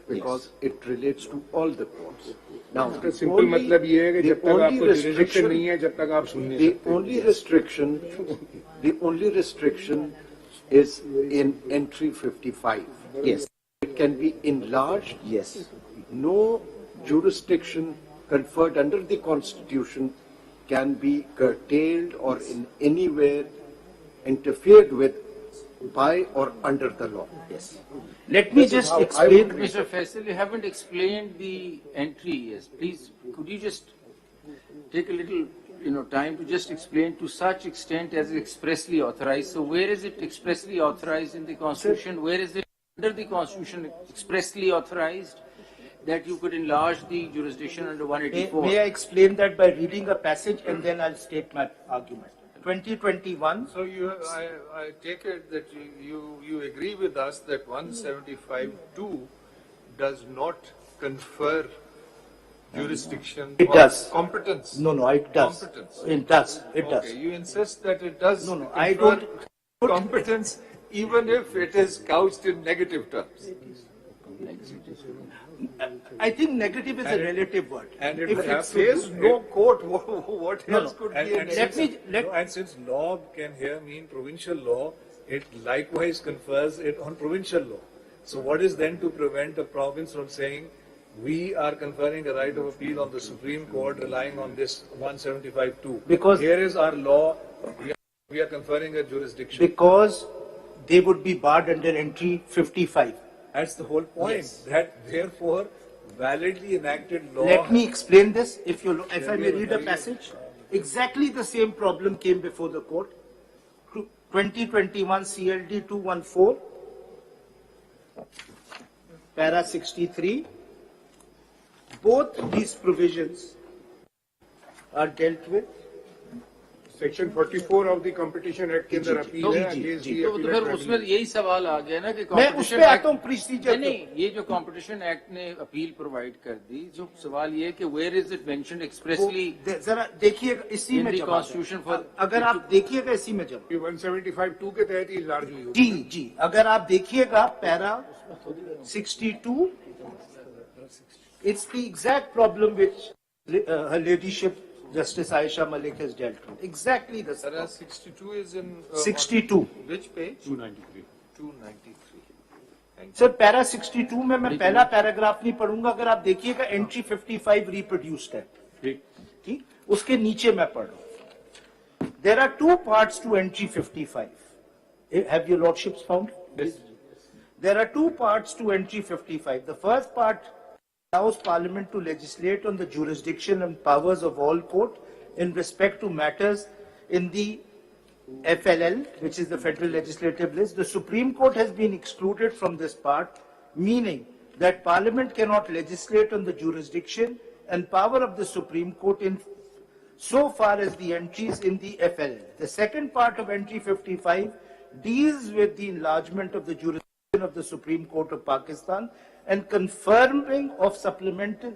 because it relates to all the courts. Now, simple matlab ye hai कि जब तक आपको jurisdiction नहीं है, जब तक आप सुन नहीं सकते. The only restriction is in entry 55. Yes. It can be enlarged. Yes. No jurisdiction conferred under the Constitution can be curtailed or in any way interfered with by or under the law. Yes. Let me just explain. Mr. Faisal, you haven't explained the entry. Yes, please, could you just take a little, time to just explain to such extent as expressly authorized. So where is it expressly authorized in the Constitution? Where is it under the Constitution expressly authorized that you could enlarge the jurisdiction under 184? May I explain that by reading a passage and then I'll state my argument. 2021. So I take it that you agree with us that 175(2) does not confer jurisdiction It or does. competence. No, it does. Competence. It does. It does. Okay, you insist that it does. No, confer I don't. Competence, even if it is couched in negative terms. I think negative is a relative word. And if it says no court, what else could be a negative? And since law can here mean provincial law, it likewise confers it on provincial law. So what is then to prevent a province from saying, we are conferring a right of appeal on the Supreme Court relying on this 175(2)? Because here is our law, we are conferring a jurisdiction. Because they would be barred under entry 55. That's the whole point. Yes. That therefore validly enacted law. Let me explain this. If I may read a passage, exactly the same problem came before the court. 2021 CLD 214, para 63. Both these provisions are dealt with. Section 44 of the Competition Act के अंदर appeal है against the तो फिर उसमें यही सवाल आ गया ना कि मैं उस पे आता हूँ प्रोसीजर नहीं, ये जो कॉम्पिटिशन एक्ट ने अपील प्रोवाइड कर दी, जो सवाल ये कि where is it mentioned expressly, जरा देखिएगा इसी में कॉन्स्टिट्यूशन फॉर, अगर आप देखिएगा इसी में जब 175(2) के तहत ही लार्ज हुई होगी. जी अगर आप देखिएगा para 62, it's the exact problem which her ladyship Justice Ayesha Malik has dealt with. Exactly the same. Para 62 is in 62. Which page? 293. 293. Sir para 62 में मैं पहला पैराग्राफ नहीं पढ़ूंगा. अगर आप देखिएगा एंट्री 55 रिप्रोड्यूस्ड है, ठीक, उसके नीचे मैं पढ़ रहा हूं. There are two parts to entry 55. Have your lordships found? Yes. There are two parts to entry 55. The first part allows Parliament to legislate on the jurisdiction and powers of all court in respect to matters in the FLL, which is the Federal Legislative List. The Supreme Court has been excluded from this part, meaning that Parliament cannot legislate on the jurisdiction and power of the Supreme Court in so far as the entries in the FLL. The second part of entry 55 deals with the enlargement of the jurisdiction of the Supreme Court of Pakistan and confirming of supplemental,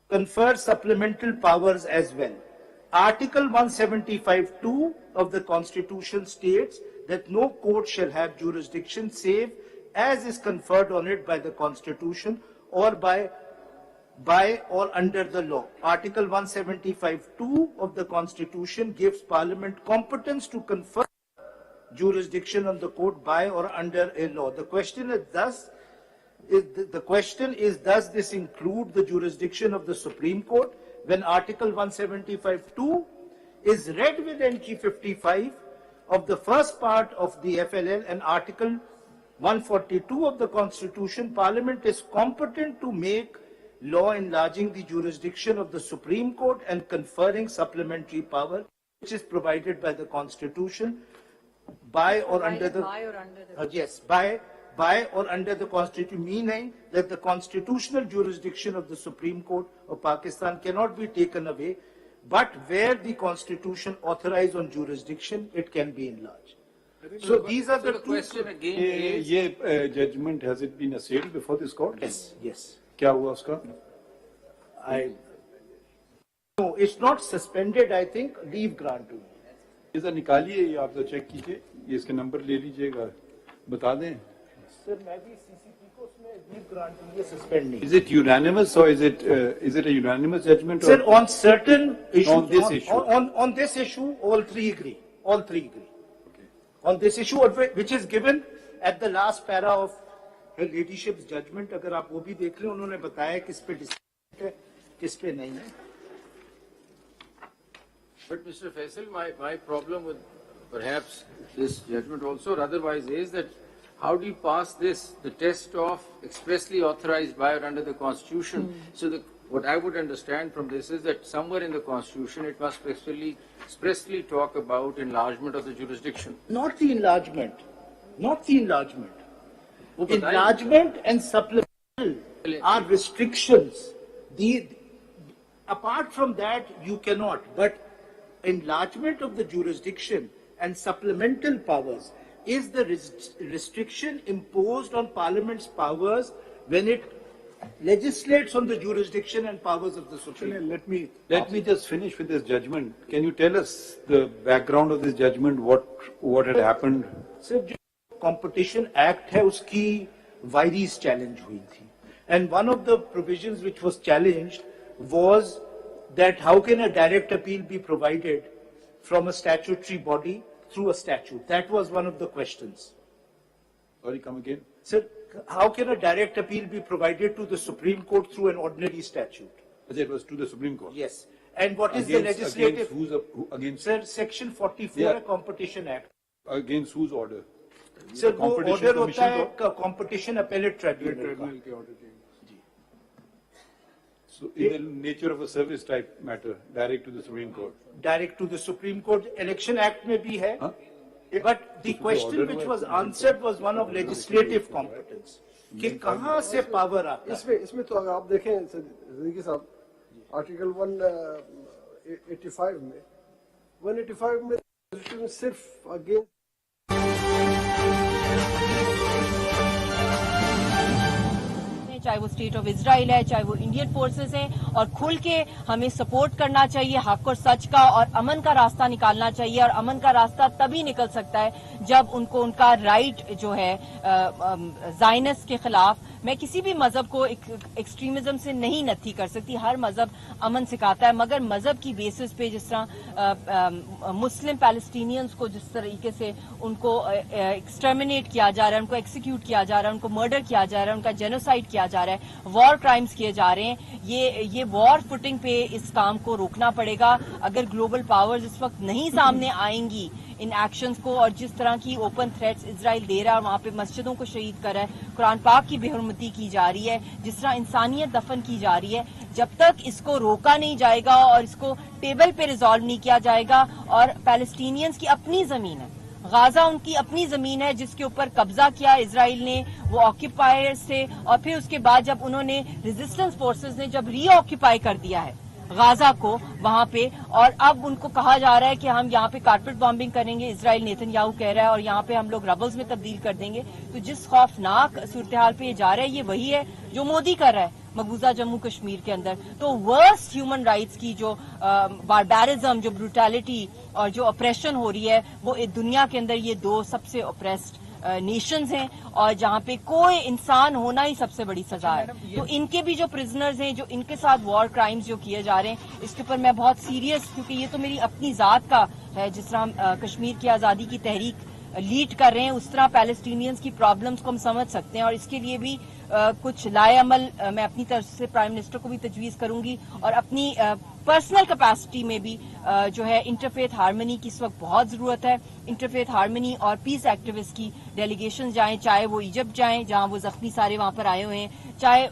confer supplemental powers as well. Article 175(2) of the Constitution states that no court shall have jurisdiction save as is conferred on it by the Constitution or by or under the law. Article 175(2) of the Constitution gives Parliament competence to confer jurisdiction on the court by or under a law. The question is, does this include the jurisdiction of the Supreme Court? When Article 175(2) is read with entry 55 of the first part of the FLL and Article 142 of the Constitution, Parliament is competent to make law enlarging the jurisdiction of the Supreme Court and conferring supplementary power, which is provided by the Constitution, by or under the Constitution, meaning that the constitutional jurisdiction of the Supreme Court of Pakistan cannot be taken away, but where the Constitution authorizes on jurisdiction, it can be enlarged. So these are the two question again. ये judgment, has it been assailed before this court? Yes. क्या हुआ उसका? No, it's not suspended. I think leave granted. इसे निकालिए, ये आप तो check कीजिए, ये इसके नंबर ले लीजिएगा, बता दें. Sir, मैं भी CCP को उसमें leave grant के लिए suspend नहीं. Is it unanimous or is it a unanimous judgment? Sir, on certain issues, on this issue, on this issue, all three agree. All three agree. Okay. On this issue, which is given at the last para of her ladyship's judgment, अगर आप वो भी देख लें, उन्होंने बताया किस पे डिस्प्यूट है, किस पे नहीं है. But Mr. Faisal, my problem with perhaps this judgment also, or otherwise, is that how do you pass this, the test of expressly authorized by or under the Constitution? So what I would understand from this is that somewhere in the Constitution it must expressly talk about enlargement of the jurisdiction. Not the enlargement. Not the enlargement. Enlargement and supplemental are restrictions. Apart from that, you cannot. But enlargement of the jurisdiction and supplemental powers is the restriction imposed on Parliament's powers when it legislates on the jurisdiction and powers of the Supreme Court. Let me just finish with this judgment. Can you tell us the background of this judgment? What had happened? Sir, जो Competition Act है उसकी वायरीज challenge हुई थी. And one of the provisions which was challenged was that how can a direct appeal be provided from a statutory body through a statute? That was one of the questions. Sorry, come again. Sir, how can a direct appeal be provided to the Supreme Court through an ordinary statute? It was to the Supreme Court. Yes. And what is the legislative? Against Sir, Section 44 Yeah. है Competition Act. Against whose order? Sir, वो Competition order होता Commission है Competition Appellate Tribunal का. So, in the nature of a service type matter, direct to the Supreme Court. Direct to the Supreme Court. Election Act में भी है. Huh? But the question which was answered was one of legislative competence. कि कहाँ से power आता है? इसमें तो अगर आप देखें ज़िंदगी साहब आर्टिकल 185 में सिर्फ अगेंस्ट चाहे वो स्टेट ऑफ इजराइल है, चाहे वो इंडियन फोर्सेस हैं, और खुल के हमें सपोर्ट करना चाहिए हक और सच का, और अमन का रास्ता निकालना चाहिए. और अमन का रास्ता तभी निकल सकता है जब उनको उनका राइट जो है ज़ायनिस्ट के खिलाफ. मैं किसी भी मजहब को एक्सट्रीमिज्म से नहीं नथी कर सकती. हर मजहब अमन सिखाता है, मगर मजहब की बेसिस पे जिस तरह मुस्लिम पैलेस्टीनियंस को जिस तरीके से उनको एक्सटर्मिनेट किया जा रहा है, उनको एक्सिक्यूट किया जा रहा है, उनको मर्डर किया जा रहा है, उनका जेनोसाइड किया जा रहा है, वॉर क्राइम्स किए जा रहे हैं, ये वॉर फुटिंग पे इस काम को रोकना पड़ेगा. अगर ग्लोबल पावर्स इस वक्त नहीं सामने आएंगी इन एक्शंस को, और जिस तरह की ओपन थ्रेट्स इजराइल दे रहा है, वहां पे मस्जिदों को शहीद कर रहा है, कुरान पाक की बेहुरमती की जा रही है, जिस तरह इंसानियत दफन की जा रही है, जब तक इसको रोका नहीं जाएगा और इसको टेबल पे रिजॉल्व नहीं किया जाएगा. और पैलेस्टीनियंस की अपनी जमीन है, गाजा उनकी अपनी जमीन है जिसके ऊपर कब्जा किया इजराइल ने, वो ऑक्यूपायर्स थे, और फिर उसके बाद जब उन्होंने रेजिस्टेंस फोर्सेस ने जब रीऑक्यूपाई कर दिया है गाजा को वहां पे, और अब उनको कहा जा रहा है कि हम यहाँ पे कारपेट बॉम्बिंग करेंगे, इजराइल नेतन्याहू कह रहा है, और यहाँ पे हम लोग रबल्स में तब्दील कर देंगे. तो जिस खौफनाक सूरत हाल पे ये जा रहा है, ये वही है जो मोदी कर रहा है मकबूजा जम्मू कश्मीर के अंदर. तो वर्स्ट ह्यूमन राइट्स की जो बारबैरिज्म, जो ब्रूटैलिटी और जो ऑपरेशन हो रही है, वो दुनिया के अंदर ये दो सबसे ऑपरेस्ड नेशंस हैं, और जहां पे कोई इंसान होना ही सबसे बड़ी सजा है. तो इनके भी जो प्रिजनर्स हैं, जो इनके साथ वॉर क्राइम्स जो किए जा रहे हैं, इसके ऊपर मैं बहुत सीरियस, क्योंकि ये तो मेरी अपनी जात का है, जिस तरह हम कश्मीर की आजादी की तहरीक लीड कर रहे हैं, उस तरह पैलेस्टीनियंस की प्रॉब्लम्स को हम समझ सकते हैं. और इसके लिए भी कुछ लाएअमल मैं अपनी तरफ से प्राइम मिनिस्टर को भी तजवीज करूंगी, और अपनी पर्सनल कैपेसिटी में भी जो है इंटरफेथ हार्मनी की इस वक्त बहुत जरूरत है. इंटरफेथ हार्मनी और पीस एक्टिविस्ट की डेलीगेशन जाएं, चाहे वो इजिप्ट जाएं जहां वो जख्मी सारे वहां पर आए हुए हैं, चाहे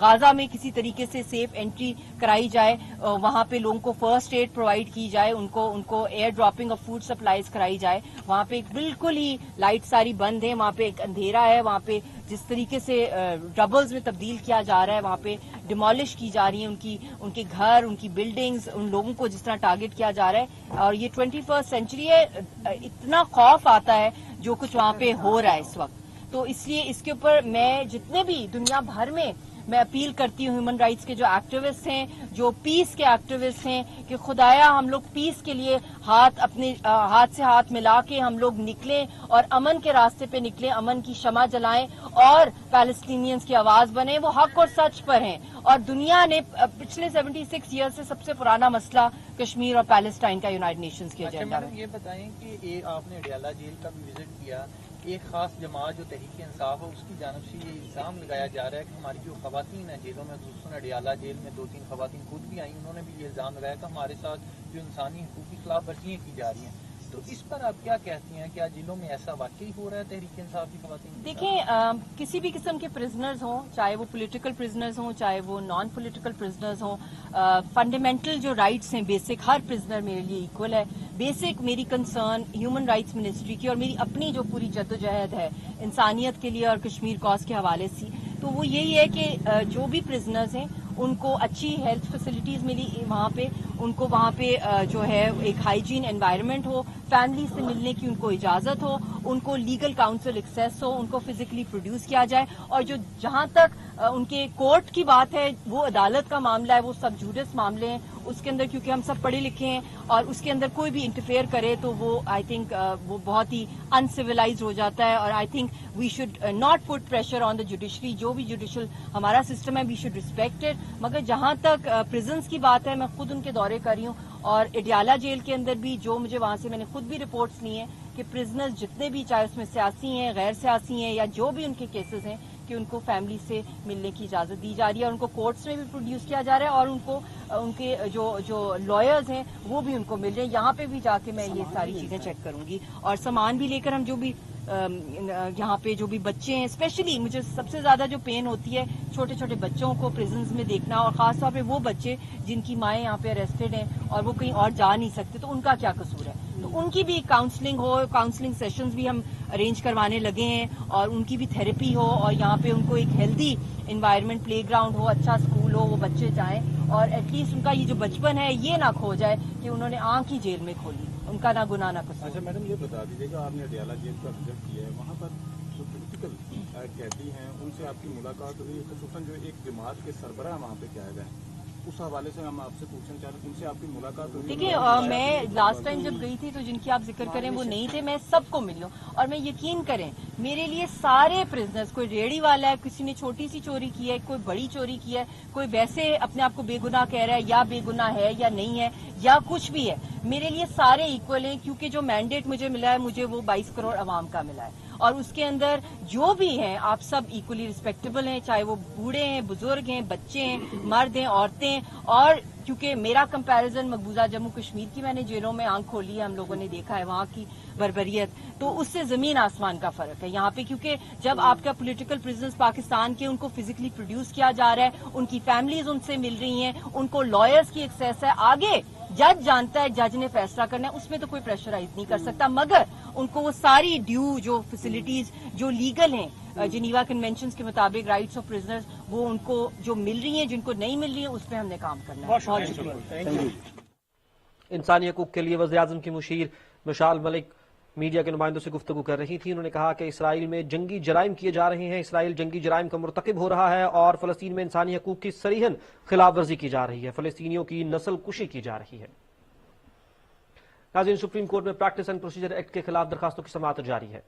गाजा में किसी तरीके से सेफ एंट्री कराई जाए, वहां पे लोगों को फर्स्ट एड प्रोवाइड की जाए, उनको air dropping of food supplies कराई जाए. वहां पे बिल्कुल ही लाइट सारी बंद है, वहां पे एक अंधेरा है, वहां पे जिस तरीके से डबल्स में तब्दील किया जा रहा है, वहां पे डिमोलिश की जा रही है उनके घर, उनकी बिल्डिंग्स, उन लोगों को जिस तरह टारगेट किया जा रहा है. और ये 21st सेंचुरी है, इतना खौफ आता है जो कुछ वहां पे हो रहा है इस वक्त. तो इसलिए इसके ऊपर मैं जितने भी दुनिया भर में میں اپیل کرتی ہوں ہیومن رائٹس کے جو ایکٹیوسٹ ہیں, جو پیس کے ایکٹیوسٹ ہیں, کہ خدایا ہم لوگ پیس کے لیے ہاتھ سے ہاتھ ملا کے ہم لوگ نکلیں اور امن کے راستے پہ نکلیں, امن کی شمع جلائیں اور پیلسٹینینز کی آواز بنیں. وہ حق اور سچ پر ہیں, اور دنیا نے پچھلے 76 ایئر سے سب سے پرانا مسئلہ کشمیر اور پیلسٹائن کا یونائیٹڈ نیشنز کے ایجنڈا میں. یہ بتائیں کہ آپ نے اڈیالہ جیل کا بھی وزٹ کیا, ایک خاص جماعت جو تحریک انصاف ہے اس کی جانب سے یہ الزام لگایا جا رہا ہے کہ ہماری جو خواتین ہیں جیلوں میں, خصوصاً اڈیالہ جیل میں 2-3 خواتین خود بھی آئیں, انہوں نے بھی یہ الزام لگایا کہ ہمارے ساتھ جو انسانی حقوق کی خلاف ورزیاں کی جا رہی ہیں. تو اس پر آپ کیا کہتی ہیں, کیا جیلوں میں ایسا واقعی ہو رہا ہے تحریک انصاف کی خواتین؟ دیکھیں, کسی بھی قسم کے پرزنرز ہوں, چاہے وہ پولیٹیکل پرزنرز ہوں, چاہے وہ نان پولیٹیکل پرزنرز ہوں, فنڈامنٹل جو رائٹس ہیں بیسک, ہر پرزنر میرے لیے ایکول ہے. بیسک میری کنسرن ہیومن رائٹس منسٹری کی اور میری اپنی جو پوری جدوجہد ہے انسانیت کے لیے اور کشمیر کاز کے حوالے سے, تو وہ یہی ہے کہ جو بھی پرزنرز ہیں ان کو اچھی ہیلتھ فیسلٹیز ملی وہاں پہ, ان کو وہاں پہ جو ہے ایک ہائیجین انوائرمنٹ ہو, فیملی سے ملنے کی ان کو اجازت ہو, ان کو لیگل کاؤنسل ایکسیس ہو, ان کو فزیکلی پروڈیوس کیا جائے, اور جو جہاں تک ان کے کورٹ کی بات ہے وہ عدالت کا معاملہ ہے, وہ سب جوڈس معاملے ہیں, اس کے اندر کیونکہ ہم سب پڑھے لکھے ہیں اور اس کے اندر کوئی بھی انٹرفیئر کرے تو وہ آئی تھنک وہ بہت ہی انسیولائزڈ ہو جاتا ہے. اور I think we should not put pressure on the judiciary, جو بھی جوڈیشل ہمارا سسٹم ہے وی شوڈ ریسپیکٹ اٹ. مگر جہاں تک پرزنس کی بات ہے, میں خود ان کے دورے کر رہی ہوں, اور اڈیالہ جیل کے اندر بھی جو مجھے وہاں سے میں نے خود بھی رپورٹس لی ہیں کہ پرزنرز جتنے بھی, چاہے اس میں سیاسی ہیں, غیر سیاسی ہیں, یا جو بھی ان کے کیسز ہیں, کہ ان کو فیملی سے ملنے کی اجازت دی جا رہی ہے, اور ان کو کورٹس میں بھی پروڈیوس کیا جا رہا ہے, اور ان کو ان کے جو لائرز ہیں وہ بھی ان کو مل رہے ہیں. یہاں پہ بھی جا کے میں یہ ساری چیزیں چیک کروں گی, اور سامان بھی لے کر ہم جو بھی یہاں پہ جو بھی بچے ہیں, اسپیشلی مجھے سب سے زیادہ جو پین ہوتی ہے چھوٹے چھوٹے بچوں کو پریزنز میں دیکھنا, اور خاص طور پہ وہ بچے جن کی مائیں یہاں پہ اریسٹڈ ہیں اور وہ کہیں اور جا نہیں سکتے, تو ان کا کیا قصور ہے. تو ان کی بھی کاؤنسلنگ ہو, کاؤنسلنگ سیشنز بھی ہم ارینج کروانے لگے ہیں, اور ان کی بھی تھراپی ہو, اور یہاں پہ ان کو ایک ہیلدی انوائرمنٹ, پلے گراؤنڈ ہو, اچھا اسکول ہو, وہ بچے جائیں, اور ایٹ لیسٹ ان کا یہ جو بچپن ہے یہ نہ کھو جائے کہ انہوں نے آنکھ ہی جیل میں کھولی, ان کا نہ گناہ نہ قصور. اچھا میڈم, یہ بتا دیجیے کہ آپ نے اڈیالہ جیل کا وزٹ کیا ہے, وہاں پر جو پولیٹیکل قیدی ہیں ان سے آپ کی ملاقات ہوئی, خصوصاً جو ایک جماعت کے سربراہ وہاں پہ قائد ہیں, اس حوالے سے ہم آپ سے پوچھنا چاہ رہے ہیں ان سے آپ کی ملاقات ہوئی؟ دیکھیے, میں لاسٹ ٹائم جب گئی تھی تو جن کی آپ ذکر کریں وہ نہیں تھے, میں سب کو ملی ہوں, اور میں یقین کریں میرے لیے سارے پرزنرز, کوئی ریڑھی والا ہے, کسی نے چھوٹی سی چوری کی ہے, کوئی بڑی چوری کی ہے, کوئی ویسے اپنے آپ کو بے گناہ کہہ رہا ہے یا بے گناہ ہے یا نہیں ہے یا کچھ بھی ہے, میرے لیے سارے ایکول ہیں, کیونکہ جو مینڈیٹ مجھے ملا ہے مجھے وہ 22 کروڑ عوام کا ملا ہے, اور اس کے اندر جو بھی ہیں آپ سب ایکولی ریسپیکٹیبل ہیں, چاہے وہ بوڑھے ہیں, بزرگ ہیں, بچے ہیں, مرد ہیں, عورتیں. اور کیونکہ میرا کمپیریزن مقبوضہ جموں کشمیر کی میں نے جیلوں میں آنکھ کھولی ہے, ہم لوگوں نے دیکھا ہے وہاں کی بربریت, تو اس سے زمین آسمان کا فرق ہے یہاں پہ. کیونکہ جب آپ کا پولیٹیکل پرزنرز پاکستان کے, ان کو فزیکلی پروڈیوس کیا جا رہا ہے, ان کی فیملیز ان سے مل رہی ہیں, ان کو لائرز کی ایکسیس ہے, آگے جج جانتا ہے, جج نے فیصلہ کرنا ہے, اس میں تو کوئی پریشرائز نہیں کر سکتا, مگر ان کو وہ ساری ڈیو جو فیسلٹیز جو لیگل ہیں جنیوا کنونشنز کے مطابق رائٹس آف پرزنرز, وہ ان کو جو مل رہی ہیں, جن کو نہیں مل رہی ہیں, اس پہ ہم نے کام کرنا ہے. بہت شکریہ. انسانی حقوق کے لیے وزیر اعظم کی مشیر مشال ملک میڈیا کے نمائندوں سے گفتگو کر رہی تھی. انہوں نے کہا کہ اسرائیل میں جنگی جرائم کیے جا رہے ہیں, اسرائیل جنگی جرائم کا مرتکب ہو رہا ہے, اور فلسطین میں انسانی حقوق کی صریحاً خلاف ورزی کی جا رہی ہے, فلسطینیوں کی نسل کشی کی جا رہی ہے. ناظرین, سپریم کورٹ میں پریکٹس اینڈ پروسیجر ایکٹ کے خلاف درخواستوں کی سماعت جاری ہے.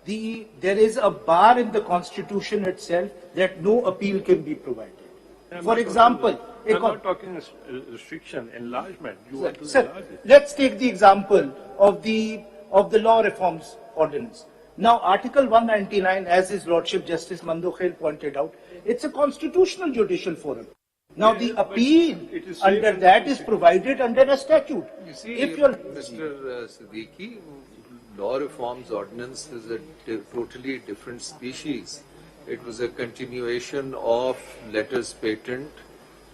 There is a bar in the Constitution itself that no appeal can be provided. For example, I'm not talking restriction, enlargement. You want to sir, enlarge it. let's take the example of the law reforms ordinance. Now, Article 199, as His Lordship Justice Mandokhel pointed out, it's a constitutional judicial forum. Now, the appeal under that is provided under a statute. You see, if you're Mr. Siddiqui, law reforms ordinance is a totally different species. It was a continuation of letters patent.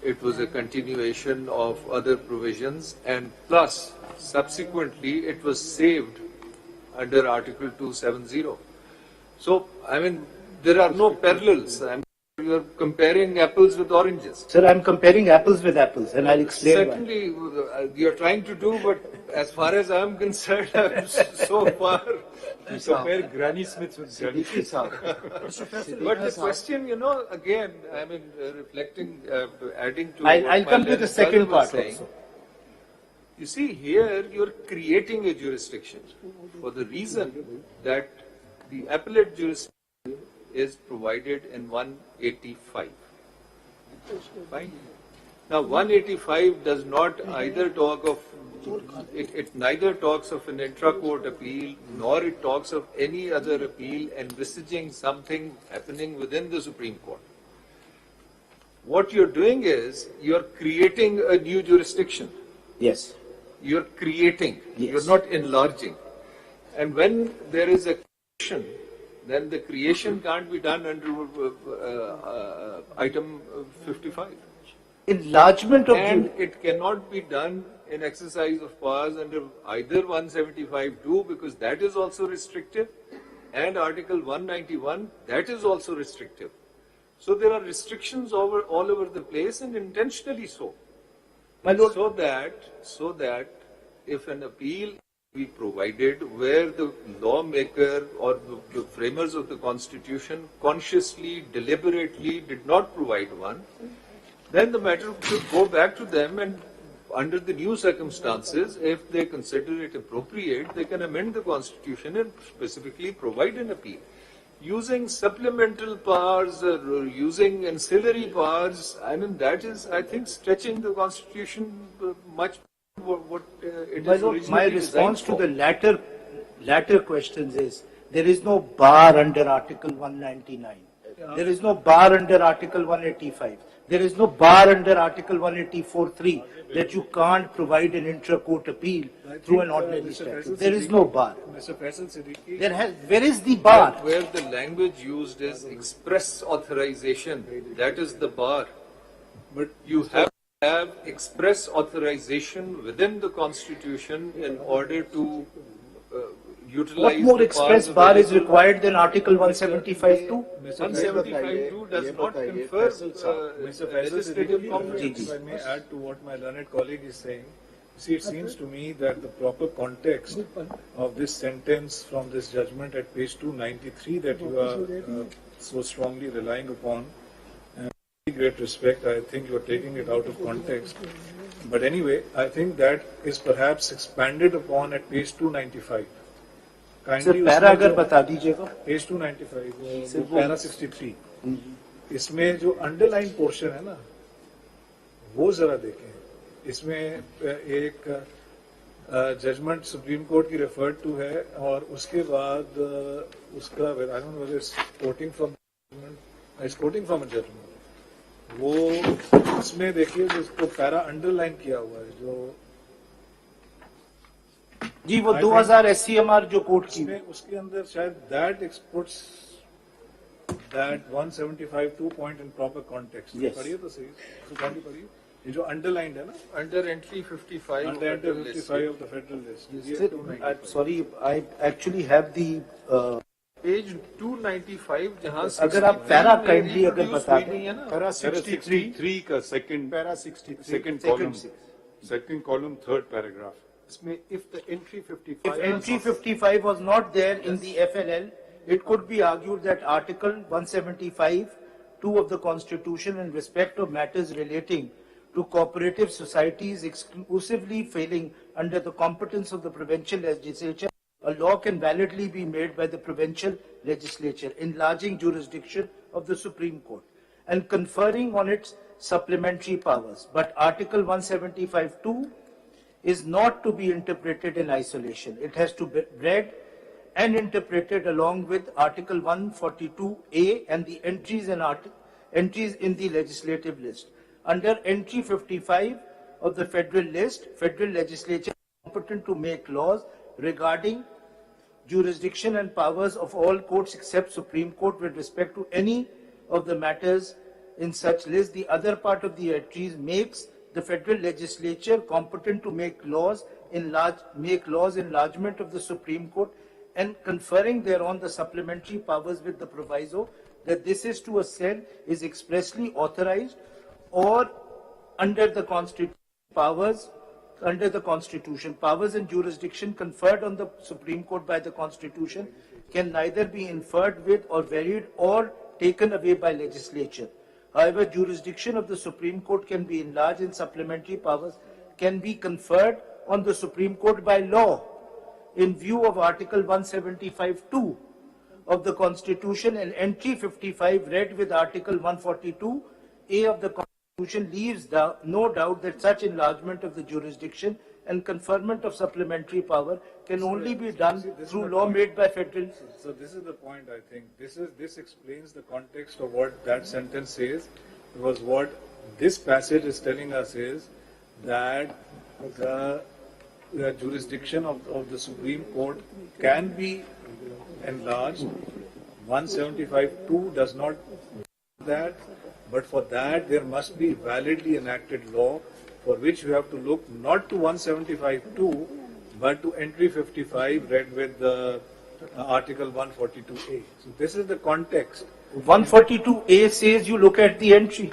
It was a continuation of other provisions, and plus, subsequently, it was saved under Article 270. So, I mean, there are no parallels. I mean, you're comparing apples with oranges. Sir, I'm comparing apples with apples, and I'll explain why. Certainly, you're trying to do, but as far as I'm concerned, I'm so far. You compare Granny Smiths with Granny Smiths. But the question, again, I mean, reflecting, adding to. I'll come to the second part also. You see, here you're creating a jurisdiction for the reason that the appellate jurisdiction is provided in 185. Fine. Now, 185 does not either talk of, it neither talks of an intra-court appeal, nor it talks of any other appeal envisaging something happening within the Supreme Court. What you're doing is, you're creating a new jurisdiction. Yes. You're creating, yes. You're not enlarging. And when there is a creation, then the creation can't be done under item 55. Enlargement of and it cannot be done in exercise of powers under either 175(2) because that is also restrictive, and Article 191, that is also restrictive. So there are restrictions all over the place, and intentionally so. So that if an appeal be provided where the lawmaker or the framers of the Constitution consciously, deliberately did not provide one, then the matter should go back to them, and under the new circumstances, if they consider it appropriate, they can amend the Constitution and specifically provide an appeal. Using supplemental powers or using ancillary powers, I mean, that is, I think, stretching the Constitution much what it is originally my response to for. the latter questions is, there is no bar under Article 199. There is no bar under Article 185. There is no bar under Article 184(3) that you can't provide an intra-court appeal through an ordinary statute. There is no bar. Mr. Faisal Siddiqui, where is the bar? Where the language used is express authorization, that is the bar. But you have to have express authorization within the Constitution in order to utilize. What more express bar is required than Article 175(2)? 175(2) does not confer legislative competence. if I may add to what my learned colleague is saying, see, it seems to me that the proper context of this sentence from this judgment at page 293 that you are so strongly relying upon, and with great respect, I think you are taking it out of context. But anyway, I think that is perhaps expanded upon at page 295. Sir para अगर बता दीजिएगा page 295 para 63 इसमें जो underline portion है ना वो जरा देखें. इसमें एक जजमेंट सुप्रीम कोर्ट की रेफर्ड टू है और उसके बाद उसका I don't know whether it's quoting from a judgement. वो इसमें देखिए जिसको पैरा अंडरलाइन किया हुआ है जो जी वो 2000 SCMR जो कोर्ट की उसके अंदर शायद that exports that 175(2) point in proper context. पढ़िए तो सही, पढ़िए ये जो अंडरलाइंड है ना under entry 55 under entry 55 of the federal list. Sorry I actually have the page 295 जहां अगर आप पैरा काइंडली अगर बता दें. पैरा 63 का second para 63 second column third paragraph. If the entry 55 if entry 55 was not there in the FLL, it could be argued that Article 175(2) of the Constitution in respect of matters relating to cooperative societies exclusively failing under the competence of the provincial legislature, a law can validly be made by the provincial legislature, enlarging jurisdiction of the Supreme Court and conferring on its supplementary powers. But Article 175(2) is not to be interpreted in isolation. It has to be read and interpreted along with Article 142A and the entries in the legislative list. Under entry 55 of the federal list, federal legislature is competent to make laws regarding jurisdiction and powers of all courts except Supreme Court with respect to any of the matters in such list. The other part of the entries makes the federal legislature competent to make laws enlargement of the Supreme Court and conferring thereon the supplementary powers with the proviso that this is to a cell is expressly authorized or under the Constitution powers and jurisdiction conferred on the Supreme Court by the Constitution can neither be inferred with or varied or taken away by legislature. However, jurisdiction of the Supreme Court can be enlarged and supplementary powers can be conferred on the Supreme Court by law in view of Article 175(2) of the Constitution, and entry 55 read with Article 142A of the Constitution leaves no doubt that such enlargement of the jurisdiction and conferment of supplementary power can only be done through law made by federal. So this is the point, I think. This explains the context of what that sentence says, because what this passage is telling us is that the jurisdiction of the Supreme Court can be enlarged. 175(2) does not do that, but for that there must be validly enacted law, for which we have to look not to 175(2) but to entry 55 read with the Article 142A. So this is the context. 142A says you look at the entry.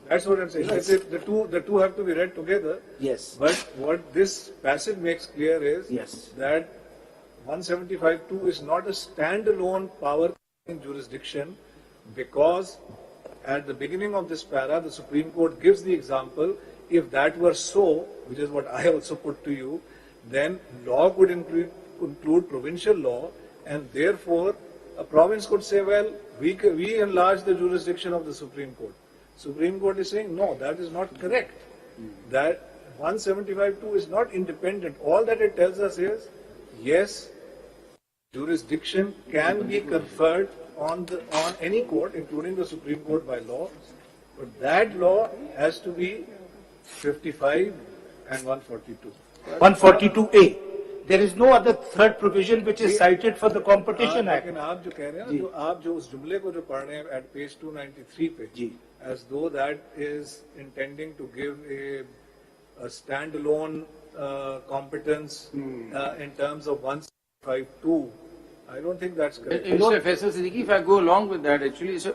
That's what I'm saying. Yes. The two have to be read together. Yes. But what this passage makes clear is Yes. that 175(2) is not a standalone power in jurisdiction, because at the beginning of this para, the Supreme Court gives the example, if that were so, which is what I also put to you, then law could include provincial law, and therefore a province could say, well, we enlarge the jurisdiction of the Supreme Court. Supreme Court is saying, no, that is not correct. That 175(2) is not independent. All that it tells us is, yes, jurisdiction can be conferred on any court, including the Supreme Court, by law, but that law has to be 55 and 142. 142A. There is no other third provision which is cited for the Competition Act. लेकिन आप जो कह रहे हैं ना, जो आप जो उस जुमले को जो पढ़ रहे हैं at page 293 पे, as though that is intending to give a standalone competence in terms of 152, I don't think that's correct. Mr. Faisal Siddiqui, if I go along with that, actually, so,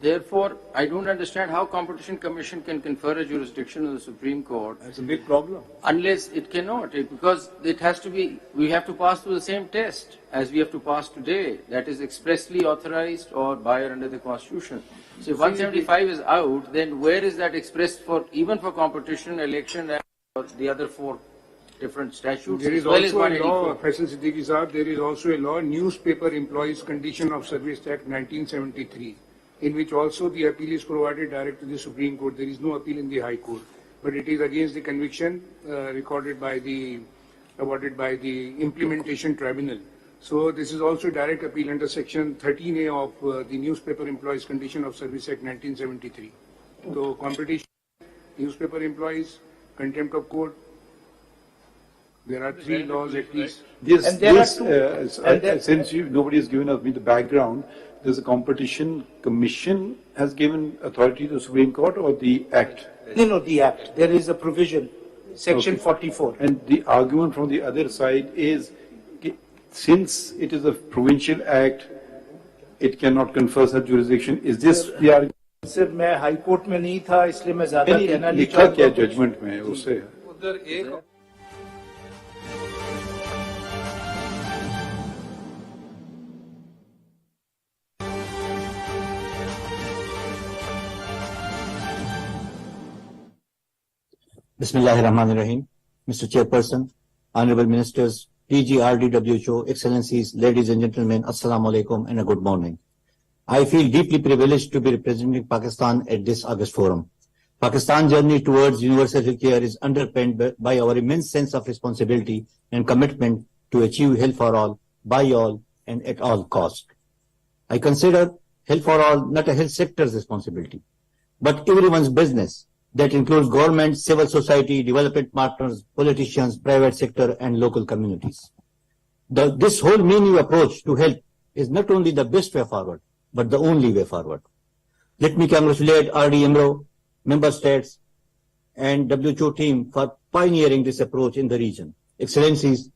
therefore, I don't understand how Competition Commission can confer a jurisdiction on the Supreme Court. That's a big problem. Unless it cannot, because it has to be, we have to pass through the same test as we have to pass today, that is expressly authorized or by or under the Constitution. So if 175 is out, then where is that expressed for, even for competition, election, and the other four different statutes? There is also a law, Faisal Siddiqui Sahab, there is also a law, Newspaper Employees Condition of Service Act 1973, in which also the appeal is provided direct to the Supreme Court. There is no appeal in the High Court, but it is against the conviction awarded by the Implementation Tribunal. So this is also direct appeal under Section 13A of the Newspaper Employees Condition of Service Act 1973. So competition, newspaper employees, contempt of court. There are three laws at least. Since nobody has given us the background, there's a Competition Commission has given authority to the Supreme Court, or the Act? No, the Act. There is a provision, Section 44. And the argument from the other side is, since it is a provincial act, it cannot confer such jurisdiction. Is this the argument? सिर्फ मैं high court में नहीं था, इसलिए मैं ज़्यादा कहना नहीं लिखा क्या जजमेंट में उससे? उधर एक Bismillahirrahmanirrahim. Mr. Chairperson, Honorable Ministers, DG, RDWHO, Excellencies, ladies and gentlemen, Assalamu alaikum and a good morning. I feel deeply privileged to be representing Pakistan at this August Forum. Pakistan's journey towards universal healthcare is underpinned by our immense sense of responsibility and commitment to achieve health for all, by all, and at all costs. I consider health for all not a health sector's responsibility, but everyone's business. That includes government, civil society, development partners, politicians, private sector, and local communities. This whole new approach to health is not only the best way forward, but the only way forward. Let me congratulate RDMRO, member states, and WHO team for pioneering this approach in the region. Excellencies,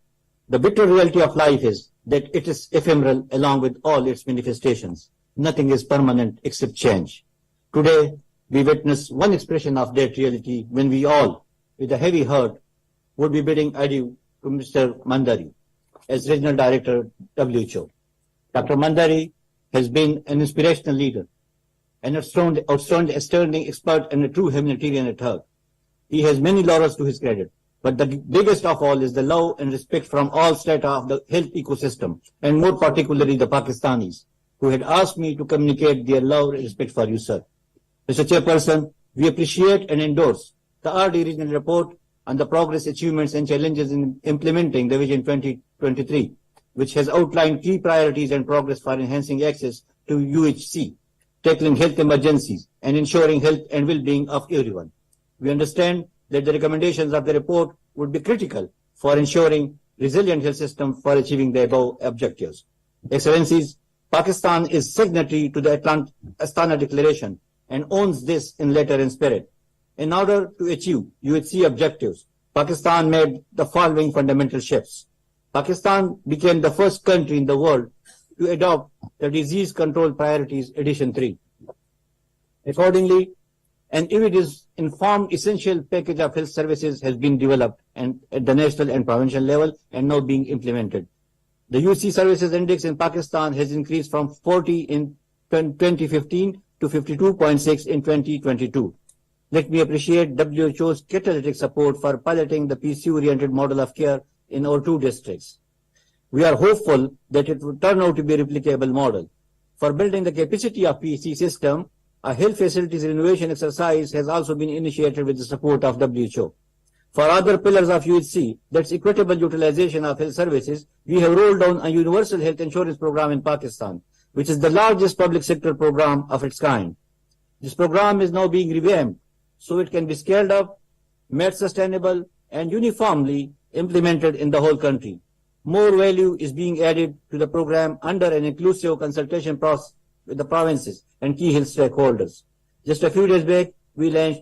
The bitter reality of life is that it is ephemeral along with all its manifestations. Nothing is permanent except change. Today, we witness one expression of that reality when we all, with a heavy heart, would be bidding adieu to Mr. Mandari as Regional Director, WHO. Dr. Mandari has been an inspirational leader, an outstanding expert and a true humanitarian at heart. He has many laurels to his credit, but the biggest of all is the love and respect from all strata of the health ecosystem, and more particularly the Pakistanis, who had asked me to communicate their love and respect for you, sir. Mr. Chairperson, we appreciate and endorse the RD Regional Report on the progress, achievements and challenges in implementing the Vision 2023, which has outlined key priorities and progress for enhancing access to UHC, tackling health emergencies and ensuring health and well-being of everyone. We understand that the recommendations of the report would be critical for ensuring resilient health system for achieving the above objectives. Excellencies, Pakistan is signatory to the Astana Declaration and owns this in letter and spirit. In order to achieve UHC objectives, Pakistan made the following fundamental shifts. Pakistan became the first country in the world to adopt the Disease Control Priorities Edition 3. Accordingly, an evidence-informed essential package of health services has been developed and at the national and provincial level and now being implemented. The UHC Services Index in Pakistan has increased from 40 in 2015 to 52.6 in 2022. Let me appreciate WHO's catalytic support for piloting the PCU-oriented model of care in our 2 districts. We are hopeful that it will turn out to be a replicable model. For building the capacity of PC system, a health facilities renovation exercise has also been initiated with the support of WHO. For other pillars of UHC, that's equitable utilization of health services, we have rolled down a universal health insurance program in Pakistan, which is the largest public sector program of its kind. This program is now being revamped so it can be scaled up, made sustainable, and uniformly implemented in the whole country. More value is being added to the program under an inclusive consultation process with the provinces and key health stakeholders. Just a few days back, we launched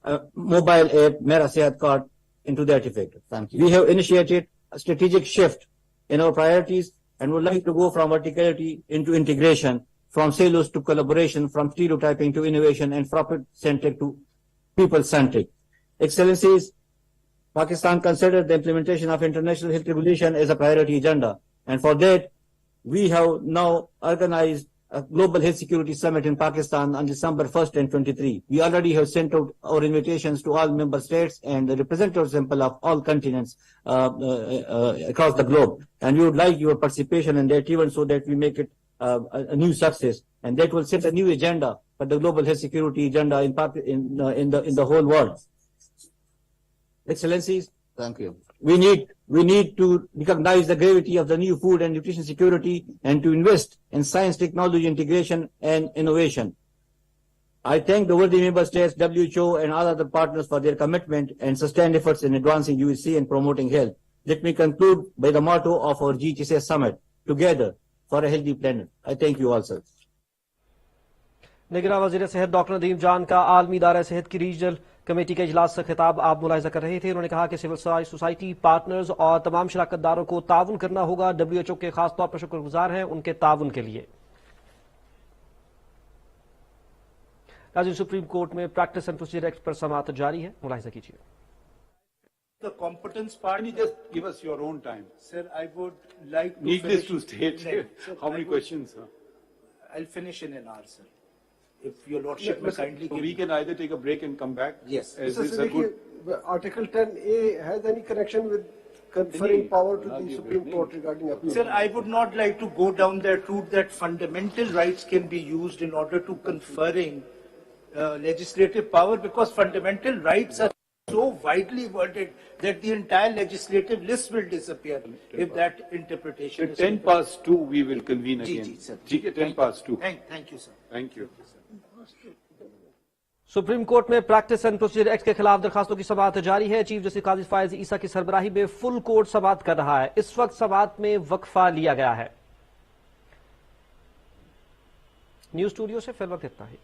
a mobile app, Mera Sehat Card, into that effect. Thank you. We have initiated a strategic shift in our priorities and would like to go from verticality into integration, from silos to collaboration, from stereotyping to innovation, and profit-centric to people-centric. Excellencies, Pakistan considered the implementation of international health regulation as a priority agenda, and for that, we have now organized a Global Health Security Summit in Pakistan on December 1st and 23. We already have sent out our invitations to all member states and the representative sample of all continents across the globe. And we would like your participation in that event so that we make it a new success. And that will set a new agenda for the global health security agenda in the whole world. Excellencies, thank you. We need to recognize the gravity of the new food and nutrition security and to invest in science, technology, integration, and innovation. I thank the worthy member states, WHO, and all other partners for their commitment and sustained efforts in advancing UHC and promoting health. Let me conclude by the motto of our GHSS summit, together for a healthy planet. I thank you all, sir. निगरां वज़ीर सेहत doctor Nadeem जान का आलमी इदारा सेहत की regional committee के इजलास से खिताब आप मुलाहिजा कर रहे थे। उन्होंने कहा कि सिविल सोसाइटी पार्टनर्स और तमाम शराकतदारों को ताउन करना होगा। WHO के खास तौर पर शुक्रगुजार हैं उनके ताउन के लिए। नाज़रीन, सुप्रीम कोर्ट में प्रैक्टिस एंड प्रोसीजर एक्ट पर समाअत जारी है, मुलाहिजा कीजिए। The competence part. Can you just give us your own time? Sir, I would like to Needless to state how many questions, sir? I'll finish in an hour, sir. If your lordship may kindly give. We can either take a break and come back. Yes. As Mr. is a good. Article 10A has any connection with conferring power to the Supreme Court regarding appeal? Sir, I would not like to go down that route that fundamental rights can be used in order to conferring legislative power, because fundamental rights are so widely worded that the entire legislative list will disappear if that interpretation is 10 past 2 we will convene again. Sir. 10 past 2. Thank you, sir. Thank you. Supreme court में practice and procedure act के खिलाफ दरखास्तों की समाअत जारी है। Chief justice काजी फायज ईसा की सरबराही में full court समाअत कर रहा है। इस वक्त समाअत में वक्फा लिया गया है। न्यूज स्टूडियो से फिर वक्त इतना ही।